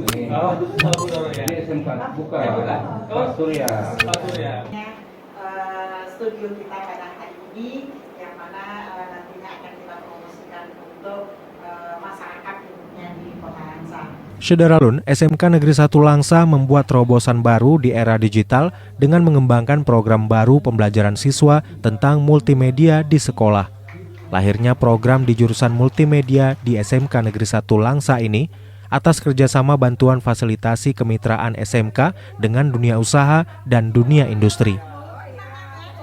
Oh, ya. Ini SMK buka. Oh, Surya. Surya. Studio kita pada hari ini yang mana nantinya akan kita promosikan untuk masyarakat umumnya di Kota Langsa. Syederalun, SMK Negeri 1 Langsa membuat terobosan baru di era digital dengan mengembangkan program baru pembelajaran siswa tentang multimedia di sekolah. Lahirnya program di jurusan multimedia di SMK Negeri 1 Langsa ini atas kerjasama bantuan fasilitasi kemitraan SMK dengan dunia usaha dan dunia industri.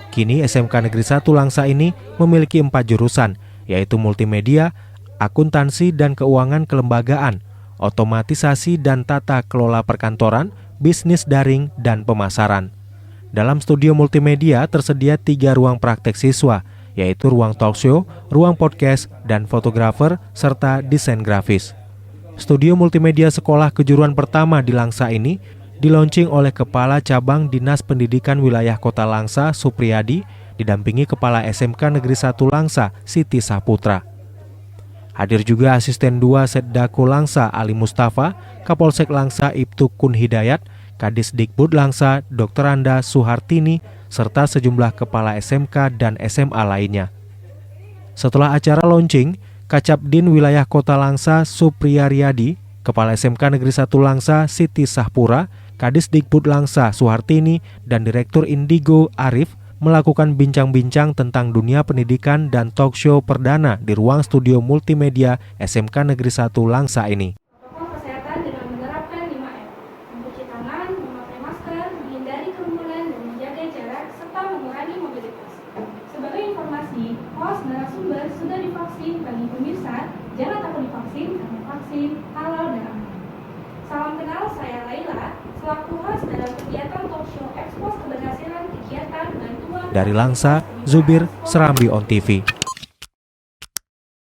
Kini SMK Negeri 1 Langsa ini memiliki 4 jurusan, yaitu multimedia, akuntansi dan keuangan kelembagaan, otomatisasi dan tata kelola perkantoran, bisnis daring, dan pemasaran. Dalam studio multimedia tersedia 3 ruang praktek siswa, yaitu ruang talkshow, ruang podcast, dan fotografer, serta desain grafis. Studio multimedia sekolah kejuruan pertama di Langsa ini dilaunching oleh Kepala Cabang Dinas Pendidikan Wilayah Kota Langsa, Supriyadi, didampingi Kepala SMK Negeri 1 Langsa, Siti Saputra. Hadir juga Asisten 2 Setdako Langsa, Ali Mustafa, Kapolsek Langsa, Ibtu Kun Hidayat, Kadis Dikbud Langsa, Dr. Anda Suhartini, serta sejumlah kepala SMK dan SMA lainnya. Setelah acara launching, Kacapdin Wilayah Kota Langsa, Supriyariadi, Kepala SMK Negeri 1 Langsa, Siti Sahpura, Kadis Dikbud Langsa, Suhartini, dan Direktur Indigo, Arif, melakukan bincang-bincang tentang dunia pendidikan dan talkshow perdana di ruang studio multimedia SMK Negeri 1 Langsa ini. Protokol kesehatan dengan menerapkan 5M, mencuci tangan, memakai masker, menghindari kerumunan, dan menjaga jarak, serta mengurangi mobilitas. Sebagai informasi, host narasumber sudah divaksin. Bagi pemirsa, jangan takut divaksin karena vaksin halal dan aman. Salam kenal, saya Laila, selaku host dalam kegiatan talkshow ekspos keberhasilan kegiatan bantuan. Dari Langsa, Zubir, Serambi On TV.